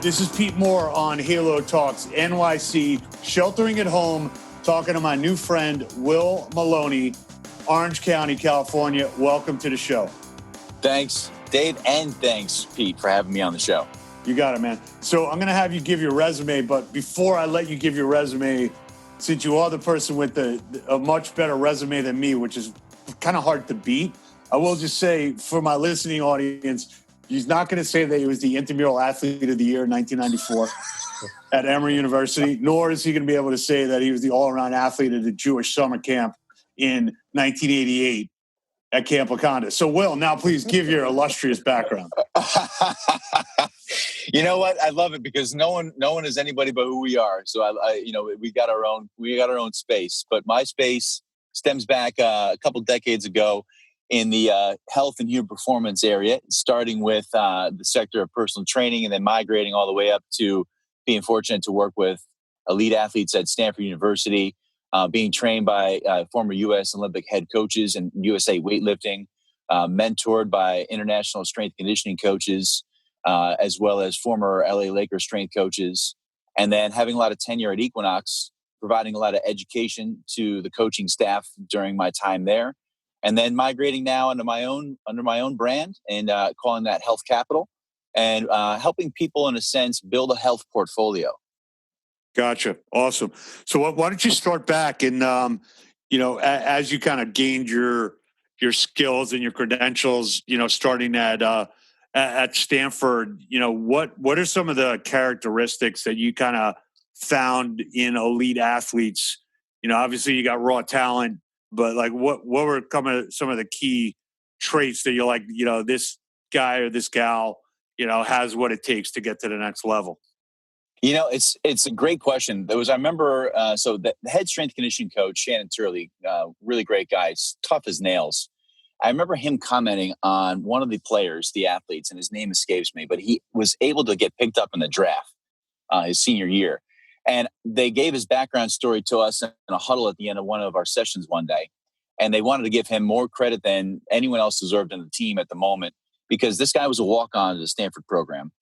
This is Pete Moore on Halo Talks NYC, sheltering at home, talking to my new friend, Will Maloney, Orange County, California. Welcome to the show. Thanks, Dave, and thanks, Pete, for having me on the show. You got it, man. So I'm going to have you give your resume, but before I let you give your resume, since you are the person with a much better resume than me, which is kind of hard to beat, I will just say for my listening audience, he's not going to say that he was the intramural athlete of the year in 1994 at Emory University, nor is he going to be able to say that he was the all-around athlete at the Jewish summer camp in 1988 at Camp Wakanda. So, Will, now please give your illustrious background. You know what? I love it because no one is anybody but who we are. So, we got our own space. But my space stems back a couple decades ago in the health and human performance area, starting with the sector of personal training and then migrating all the way up to being fortunate to work with elite athletes at Stanford University, being trained by former U.S. Olympic head coaches and USA weightlifting, mentored by international strength conditioning coaches, as well as former LA Lakers strength coaches, and then having a lot of tenure at Equinox, providing a lot of education to the coaching staff during my time there. And then migrating now under my own brand and calling that Health Capital and helping people, in a sense, build a health portfolio. Gotcha. Awesome. So why don't you start back and, as you kind of gained your skills and your credentials, starting at Stanford, what are some of the characteristics that you kind of found in elite athletes? Obviously you got raw talent, but like what were some of the key traits that you're like, this guy or this gal, has what it takes to get to the next level? It's a great question. I remember, so the head strength conditioning coach, Shannon Turley, really great guy, tough as nails. I remember him commenting on one of the players, the athletes, and his name escapes me, but he was able to get picked up in the draft his senior year. And they gave his background story to us in a huddle at the end of one of our sessions one day. And they wanted to give him more credit than anyone else deserved in the team at the moment, because this guy was a walk-on to the Stanford program.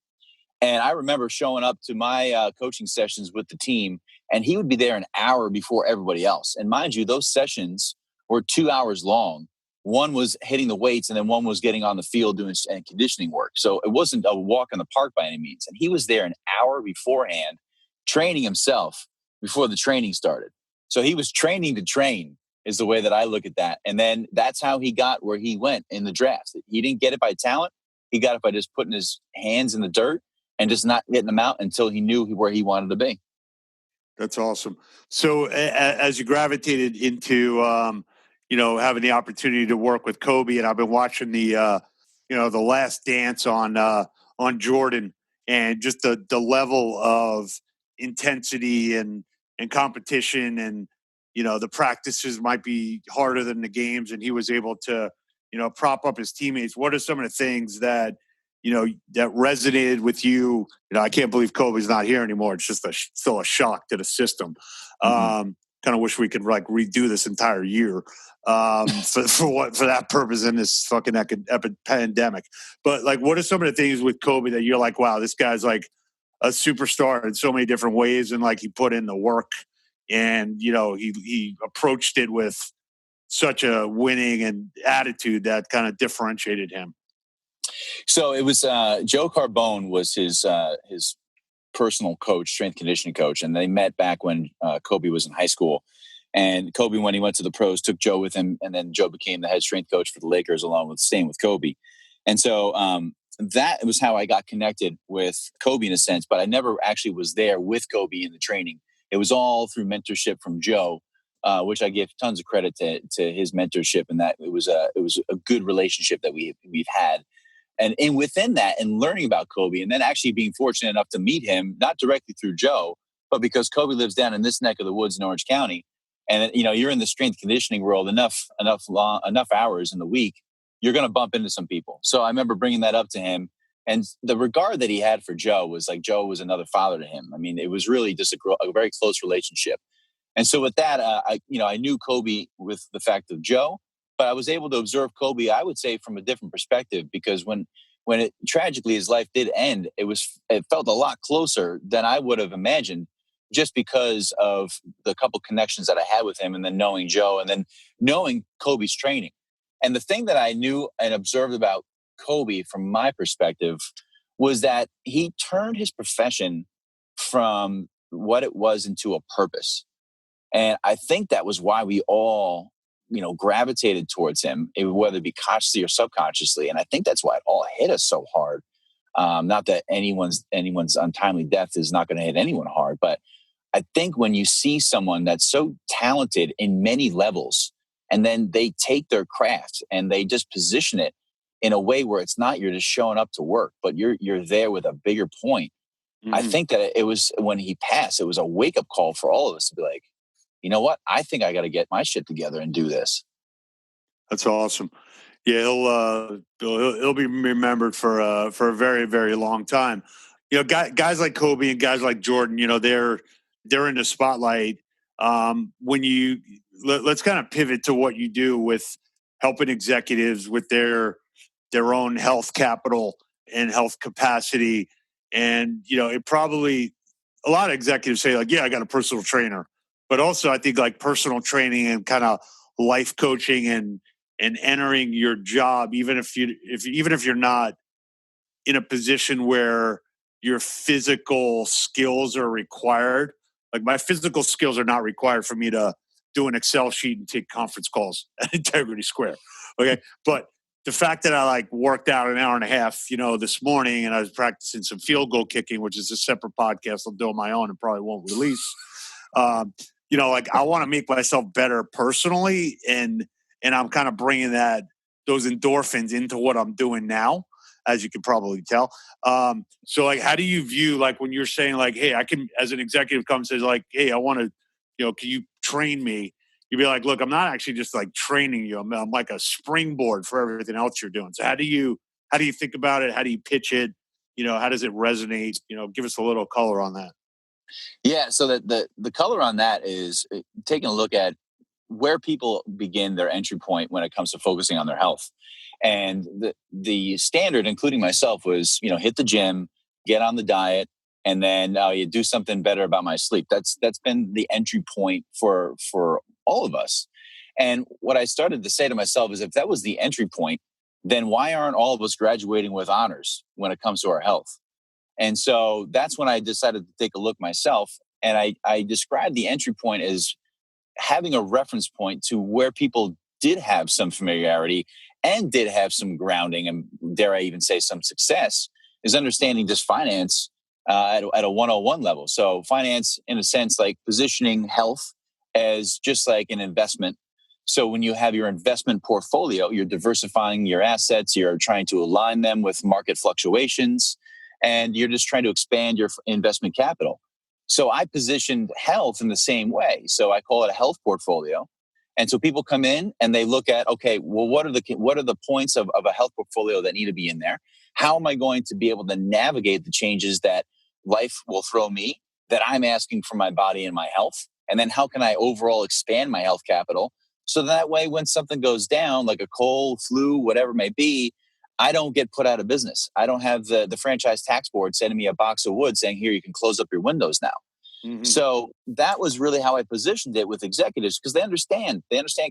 And I remember showing up to my coaching sessions with the team, and he would be there an hour before everybody else. And mind you, those sessions were 2 hours long. One was hitting the weights, and then one was getting on the field doing conditioning work. So it wasn't a walk in the park by any means. And he was there an hour beforehand, training himself before the training started. So he was training to train is the way that I look at that. And then that's how he got where he went in the draft. He didn't get it by talent. He got it by just putting his hands in the dirt and just not getting them out until he knew where he wanted to be. That's awesome. So as you gravitated into, having the opportunity to work with Kobe, and I've been watching the Last Dance on Jordan, and just the level of intensity and competition, and, the practices might be harder than the games, and he was able to, prop up his teammates. What are some of the things that resonated with you? I can't believe Kobe's not here anymore. It's just still a shock to the system. Kind of wish we could redo this entire year for that purpose in this fucking pandemic. But what are some of the things with Kobe that you're like, wow, this guy's like a superstar in so many different ways, and he put in the work, and he approached it with such a winning and attitude that kind of differentiated him? So it was Joe Carbone was his personal coach, strength conditioning coach, and they met back when Kobe was in high school. And Kobe, when he went to the pros, took Joe with him, and then Joe became the head strength coach for the Lakers, along with staying with Kobe. And so that was how I got connected with Kobe in a sense, but I never actually was there with Kobe in the training. It was all through mentorship from Joe, which I give tons of credit to his mentorship, and that it was a good relationship that we've had. And within that, and learning about Kobe, and then actually being fortunate enough to meet him, not directly through Joe, but because Kobe lives down in this neck of the woods in Orange County, and you're in the strength conditioning world enough hours in the week, you're going to bump into some people. So I remember bringing that up to him, and the regard that he had for Joe was like Joe was another father to him. I mean, it was really just a very close relationship. And so with that, I knew Kobe with the fact of Joe. But I was able to observe Kobe, I would say, from a different perspective, because when when it tragically his life did end, it felt a lot closer than I would have imagined, just because of the couple connections that I had with him, and then knowing Joe, and then knowing Kobe's training. And the thing that I knew and observed about Kobe from my perspective was that he turned his profession from what it was into a purpose. And I think that was why we all, gravitated towards him, whether it be consciously or subconsciously. And I think that's why it all hit us so hard. Not that anyone's untimely death is not going to hit anyone hard, but I think when you see someone that's so talented in many levels, and then they take their craft and they just position it in a way where it's not you're just showing up to work, but you're there with a bigger point. Mm-hmm. I think that it was, when he passed, it was a wake-up call for all of us to be like, you know what? I think I got to get my shit together and do this. That's awesome. Yeah, he'll be remembered for a very, very long time. Guys like Kobe and guys like Jordan, they're in the spotlight. When let's kind of pivot to what you do with helping executives with their own health capital and health capacity. And, it probably, a lot of executives say like, yeah, I got a personal trainer, but also I think like personal training and kind of life coaching and entering your job, even if you're not in a position where your physical skills are required. Like my physical skills are not required for me to do an Excel sheet and take conference calls at Integrity Square. Okay. But the fact that I like worked out an hour and a half, this morning, and I was practicing some field goal kicking, which is a separate podcast I'll do on my own and probably won't release. Like I want to make myself better personally, and I'm kind of bringing those endorphins into what I'm doing now, as you can probably tell. So like, how do you view, like when you're saying like, hey, I can, as an executive comes says like, hey, I want to, can you train me? You'd be like, look, I'm not actually just like training you. I'm like a springboard for everything else you're doing. So how do you think about it? How do you pitch it? How does it resonate? Give us a little color on that. Yeah. So the color on that is taking a look at where people begin their entry point when it comes to focusing on their health. And the standard, including myself, was, hit the gym, get on the diet, and then you do something better about my sleep. That's been the entry point for all of us. And what I started to say to myself is, if that was the entry point, then why aren't all of us graduating with honors when it comes to our health? And so that's when I decided to take a look myself. And I described the entry point as having a reference point to where people did have some familiarity and did have some grounding, and dare I even say some success, is understanding just finance at a 101 level. So finance, in a sense, like positioning health as just like an investment. So when you have your investment portfolio, you're diversifying your assets, you're trying to align them with market fluctuations, and you're just trying to expand your investment capital. So I positioned health in the same way. So I call it a health portfolio. And so people come in and they look at, okay, well, what are the points of a health portfolio that need to be in there? How am I going to be able to navigate the changes that life will throw me, that I'm asking for my body and my health? And then how can I overall expand my health capital? So that way, when something goes down, like a cold, flu, whatever it may be, I don't get put out of business. I don't have the franchise tax board sending me a box of wood saying, here, you can close up your windows now. Mm-hmm. So that was really how I positioned it with executives, because they understand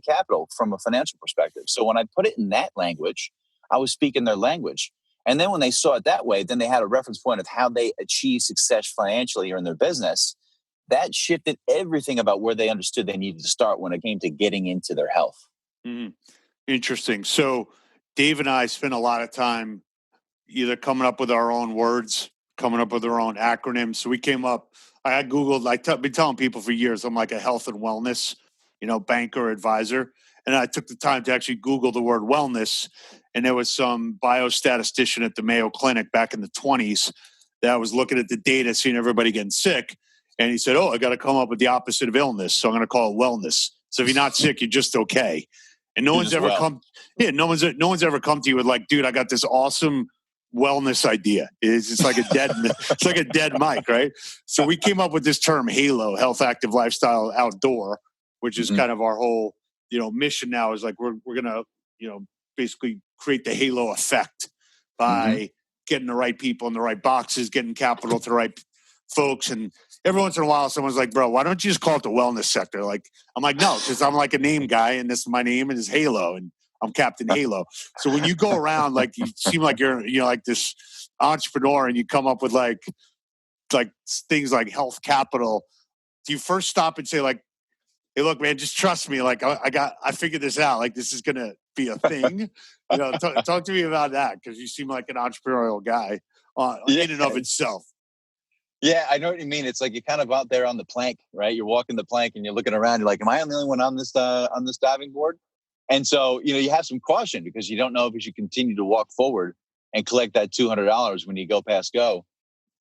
capital from a financial perspective. So when I put it in that language, I was speaking their language. And then when they saw it that way, then they had a reference point of how they achieve success financially or in their business. That shifted everything about where they understood they needed to start when it came to getting into their health. Mm-hmm. Interesting. So Dave and I spent a lot of time either coming up with our own words, coming up with our own acronyms. So we came up, I Googled, I've been telling people for years, I'm like a health and wellness, banker, advisor. And I took the time to actually Google the word wellness. And there was some biostatistician at the Mayo Clinic back in the 1920s that was looking at the data, seeing everybody getting sick. And he said, oh, I got to come up with the opposite of illness. So I'm going to call it wellness. So if you're not sick, you're just okay. And no one's ever come ever come to you with like, dude, I got this awesome wellness idea. It's just like a dead mic, right? So we came up with this term HALO, health, active, lifestyle, outdoor, which is kind of our whole, mission now is like, we're going to, basically create the halo effect by getting the right people in the right boxes, getting capital to the right folks. And every once in a while, someone's like, bro, why don't you just call it the wellness sector? Like, I'm like, no, because I'm like a name guy and this is my name and it's Halo and I'm Captain Halo. So when you go around, like, you seem like you're, like this entrepreneur and you come up with like things like health capital. Do you first stop and say like, hey, look, man, just trust me. Like I figured this out. Like this is going to be a thing. Talk to me about that. Cause you seem like an entrepreneurial guy in and of itself. Yeah, I know what you mean. It's like you're kind of out there on the plank, right? You're walking the plank and you're looking around. You're like, am I the only one on this diving board? And so, you have some caution because you don't know if you should continue to walk forward and collect that $200 when you go past go.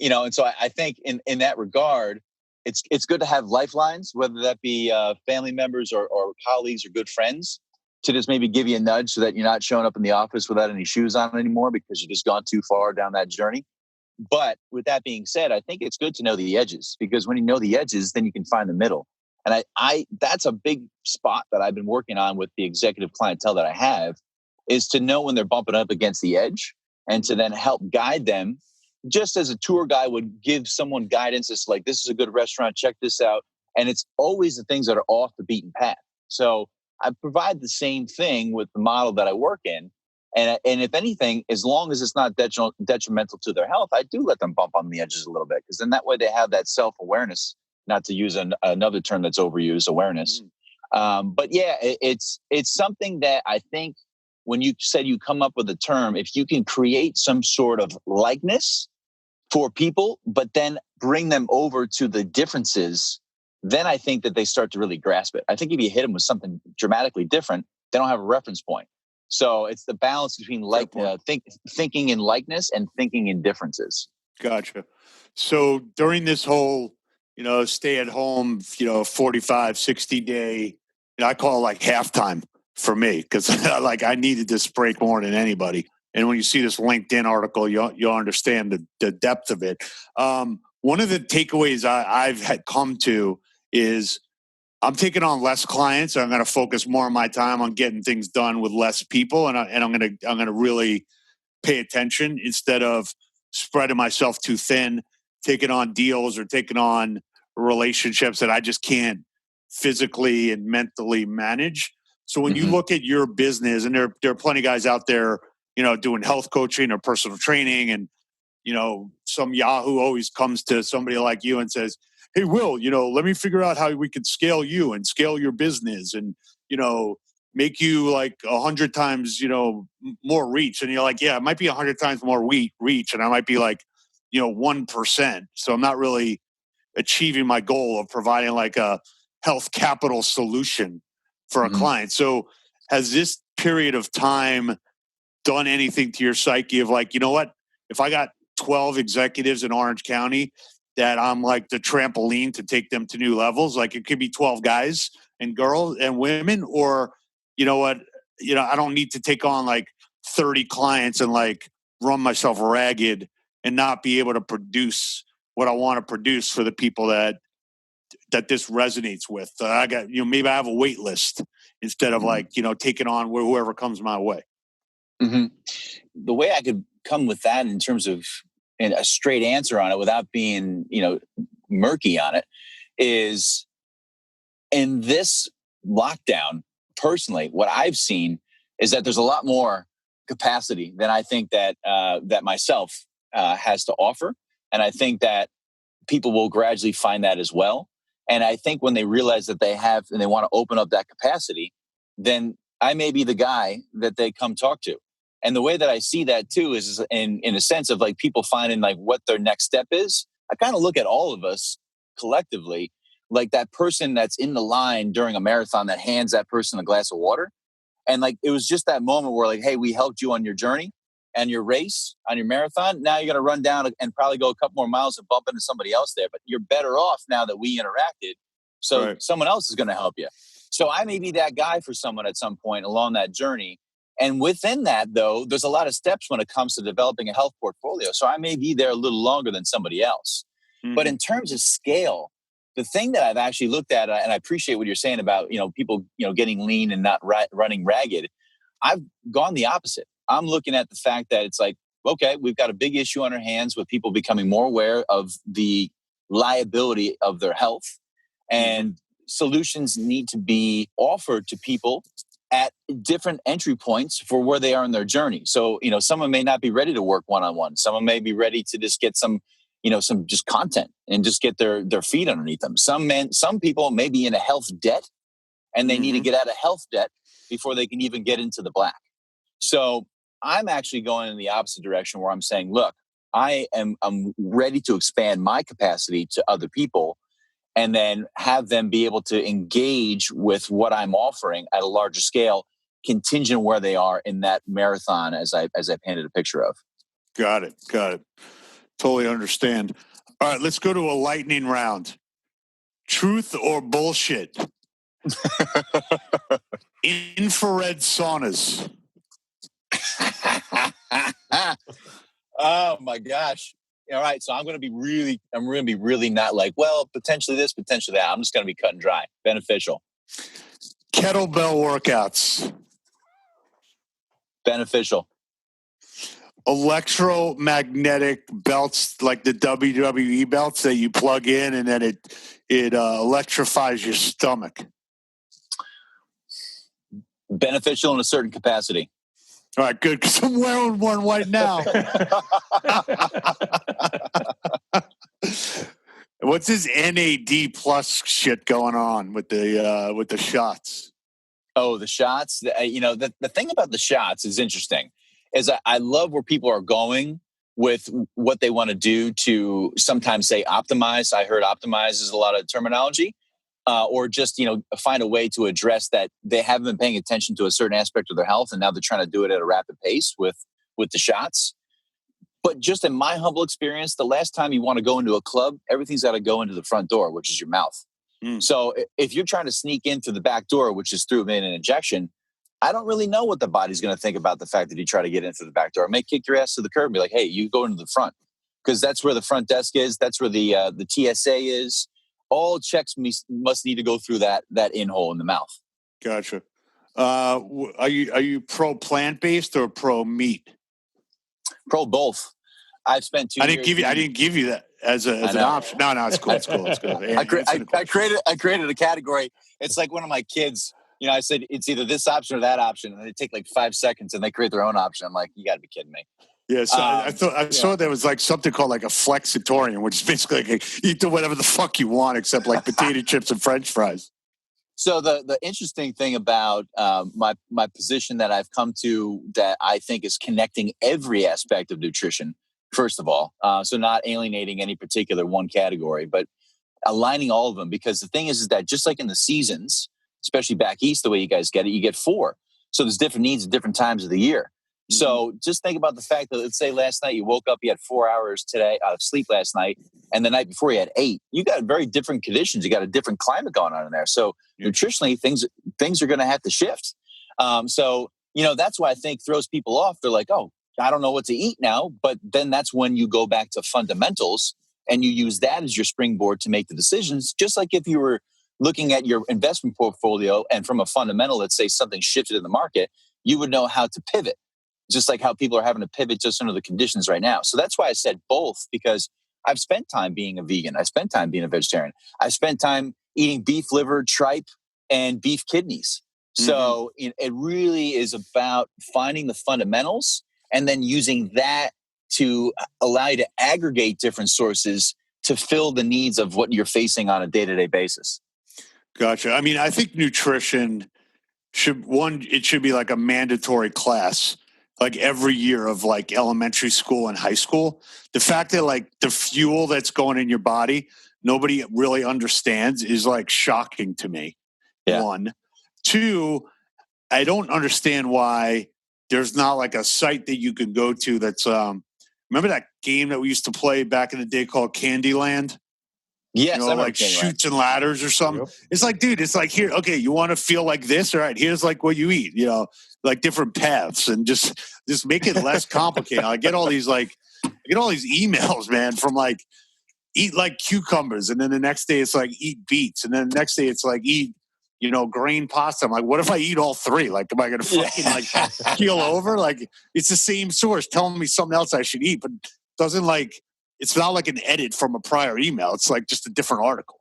And so I think in that regard, it's good to have lifelines, whether that be family members or colleagues or good friends, to just maybe give you a nudge so that you're not showing up in the office without any shoes on anymore because you've just gone too far down that journey. But with that being said, I think it's good to know the edges because when you know the edges, then you can find the middle. And I that's a big spot that I've been working on with the executive clientele that I have, is to know when they're bumping up against the edge and to then help guide them, just as a tour guide would give someone guidance. It's like, this is a good restaurant, check this out. And it's always the things that are off the beaten path. So I provide the same thing with the model that I work in. And if anything, as long as it's not detrimental to their health, I do let them bump on the edges a little bit because then that way they have that self-awareness, not to use another term that's overused, awareness. But yeah, it's something that I think when you said you come up with a term, if you can create some sort of likeness for people, but then bring them over to the differences, then I think that they start to really grasp it. I think if you hit them with something dramatically different, they don't have a reference point. So it's the balance between thinking in likeness and thinking in differences. Gotcha. So during this whole, stay at home, 45, 60 day, I call it like halftime for me because like I needed this break more than anybody. And when you see this LinkedIn article, you'll understand the depth of it. One of the takeaways I've had come to is I'm taking on less clients. I'm going to focus more of my time on getting things done with less people, and I'm going to really pay attention instead of spreading myself too thin, taking on deals or taking on relationships that I just can't physically and mentally manage. So when you look at your business, and there are plenty of guys out there, doing health coaching or personal training, and some Yahoo always comes to somebody like you and says, hey, Will, let me figure out how we could scale you and scale your business and, make you like 100 times, more reach. And you're like, yeah, it might be 100 times more reach. And I might be like, 1%. So I'm not really achieving my goal of providing like a health capital solution for a client. So has this period of time done anything to your psyche of like, you know what, if I got 12 executives in Orange County that I'm like the trampoline to take them to new levels, like it could be 12 guys and girls and women, or, I don't need to take on like 30 clients and like run myself ragged and not be able to produce what I want to produce for the people that this resonates with. I got, maybe I have a wait list instead of like, taking on whoever comes my way. The way I could come with that in terms of a straight answer on it without being, murky on it, is in this lockdown, personally, what I've seen is that there's a lot more capacity than I think that that myself has to offer. And I think that people will gradually find that as well. And I think when they realize that they have and they want to open up that capacity, then I may be the guy that they come talk to. And the way that I see that too is in a sense of like people finding like what their next step is. I kind of look at all of us collectively like that person that's in the line during a marathon that hands that person a glass of water. And like, it was just that moment where like, hey, we helped you on your journey and your race on your marathon. Now you're going to run down and probably go a couple more miles and bump into somebody else there, but you're better off now that we interacted. So someone else is going to help you. So I may be that guy for someone at some point along that journey. And within that, though, there's a lot of steps when it comes to developing a health portfolio. So I may be there a little longer than somebody else. But in terms of scale, the thing that I've actually looked at, and I appreciate what you're saying about, people, getting lean and not running ragged. I've gone the opposite. I'm looking at the fact that it's like, okay, we've got a big issue on our hands with people becoming more aware of the liability of their health, and solutions need to be offered to people at different entry points for where they are in their journey. So, someone may not be ready to work one-on-one. Someone may be ready to just get some just content and just get their feet underneath them. Some people may be in a health debt, and they need to get out of health debt before they can even get into the black. So I'm actually going in the opposite direction, where I'm saying, look, I'm ready to expand my capacity to other people, and then have them be able to engage with what I'm offering at a larger scale, contingent where they are in that marathon, as I painted a picture of. Got it. Totally understand. All right, let's go to a lightning round. Truth or bullshit? Infrared saunas. Oh my gosh. All right. So I'm going to be really not like, well, potentially this, potentially that. I'm just going to be cut and dry. Beneficial. Kettlebell workouts. Beneficial. Electromagnetic belts, like the WWE belts that you plug in and then it electrifies your stomach. Beneficial in a certain capacity. All right, good, because I'm wearing one right now. What's this NAD plus shit going on with the shots? Oh, the shots. The thing about the shots is interesting. Is I love where people are going with what they want to do to sometimes say optimize. I heard optimize is a lot of terminology. Or just, find a way to address that they haven't been paying attention to a certain aspect of their health, and now they're trying to do it at a rapid pace with the shots. But just in my humble experience, the last time you want to go into a club, everything's got to go into the front door, which is your mouth. So if you're trying to sneak in through the back door, which is through an injection, I don't really know what the body's going to think about the fact that you try to get in through the back door. It may kick your ass to the curb and be like, hey, you go into the front, because that's where the front desk is. That's where the TSA is. All checks must need to go through that in hole in the mouth. Gotcha. Are you pro plant-based or pro meat? Pro both. I've spent 2 years. I didn't give you that as an option. No, it's cool. It's cool. Yeah, I created a category. It's like one of my kids. I said it's either this option or that option, and they take like 5 seconds and they create their own option. I'm like, you got to be kidding me. Yeah, so I saw there was like something called like a flexitorian, which is basically like you do whatever the fuck you want except like potato chips and French fries. So the interesting thing about my position that I've come to, that I think is connecting every aspect of nutrition, first of all, so not alienating any particular one category, but aligning all of them. Because the thing is that just like in the seasons, especially back east, the way you guys get it, you get 4. So there's different needs at different times of the year. So just think about the fact that, let's say last night you woke up, you had 4 hours today of sleep last night, and the night before you had 8. You got very different conditions. You got a different climate going on in there. So nutritionally, things are going to have to shift. So that's why I think throws people off. They're like, oh, I don't know what to eat now. But then that's when you go back to fundamentals and you use that as your springboard to make the decisions. Just like if you were looking at your investment portfolio and from a fundamental, let's say something shifted in the market, you would know how to pivot. Just like how people are having to pivot just under the conditions right now. So that's why I said both, because I've spent time being a vegan. I spent time being a vegetarian. I spent time eating beef liver, tripe, and beef kidneys. So it really is about finding the fundamentals and then using that to allow you to aggregate different sources to fill the needs of what you're facing on a day-to-day basis. Gotcha. I mean, I think nutrition should be like a mandatory class, like every year of like elementary school and high school. The fact that like the fuel that's going in your body, nobody really understands is like shocking to me. Yeah. 1. 2, I don't understand why there's not like a site that you can go to that's, remember that game that we used to play back in the day called Candyland? Yes, like Chutes and Ladders or something. Yep. It's like, dude, it's like, here, okay, you want to feel like this? All right, here's like what you eat, like different paths, and just make it less complicated. I get all these emails, man, from like eat like cucumbers, and then the next day it's like eat beets, and then the next day it's like eat grain pasta. I'm like, what if I eat all three? Like, am I going to fucking keel over? Like, it's the same source telling me something else I should eat, but it's not like an edit from a prior email. It's like just a different article.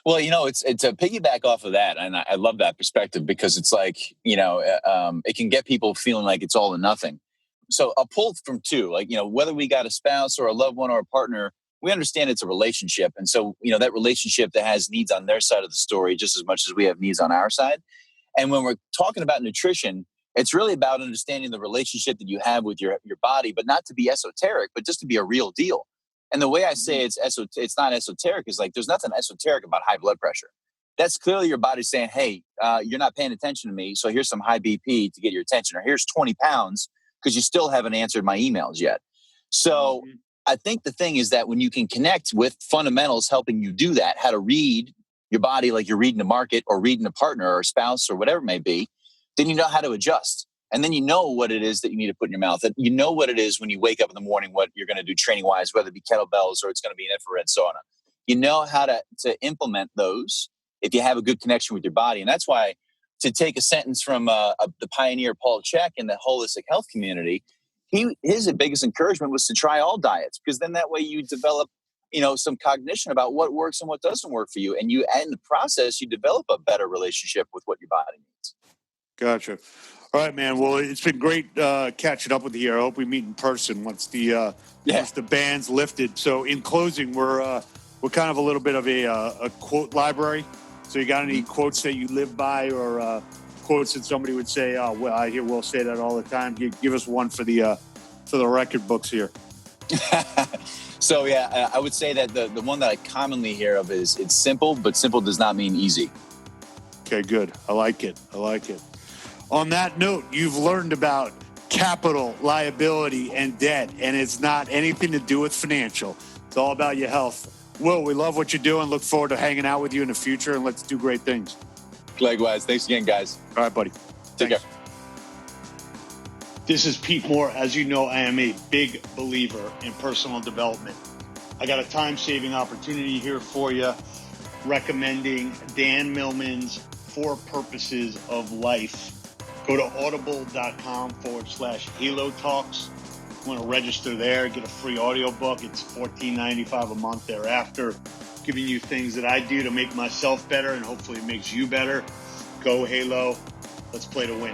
Well, it's a piggyback off of that, and I love that perspective because it's like it can get people feeling like it's all or nothing. So I'll pull from two, like whether we got a spouse or a loved one or a partner, we understand it's a relationship, and so that relationship that has needs on their side of the story just as much as we have needs on our side. And when we're talking about nutrition, it's really about understanding the relationship that you have with your body, but not to be esoteric, but just to be a real deal. And the way I say it's not esoteric is like there's nothing esoteric about high blood pressure. That's clearly your body saying, hey, you're not paying attention to me, so here's some high BP to get your attention, or here's 20 pounds because you still haven't answered my emails yet. So I think the thing is that when you can connect with fundamentals helping you do that, how to read your body like you're reading a market or reading a partner or a spouse or whatever it may be, then you know how to adjust. And then you know what it is that you need to put in your mouth. You know what it is when you wake up in the morning, what you're going to do training-wise, whether it be kettlebells or it's going to be an infrared sauna. You know how to implement those if you have a good connection with your body. And that's why, to take a sentence from the pioneer Paul Chek in the holistic health community, his biggest encouragement was to try all diets, because then that way you develop some cognition about what works and what doesn't work for you. And in the process, you develop a better relationship with what your body needs. Gotcha. All right, man. Well, it's been great catching up with you here. I hope we meet in person once the band's lifted. So in closing, we're kind of a little bit of a quote library. So you got any quotes that you live by, or quotes that somebody would say, oh, well, I hear Will say that all the time. Give us one for the record books here. So, I would say that the one that I commonly hear of is, it's simple, but simple does not mean easy. Okay, good. I like it. On that note, you've learned about capital, liability, and debt, and it's not anything to do with financial. It's all about your health. Will, we love what you're doing. Look forward to hanging out with you in the future, and let's do great things. Likewise. Thanks again, guys. All right, buddy. Take care. This is Pete Moore. As you know, I am a big believer in personal development. I got a time-saving opportunity here for you, recommending Dan Millman's 4 Purposes of Life. Go to audible.com/Halo Talks. You want to register there, get a free audiobook. It's $14.95 a month thereafter, giving you things that I do to make myself better, and hopefully it makes you better. Go Halo. Let's play to win.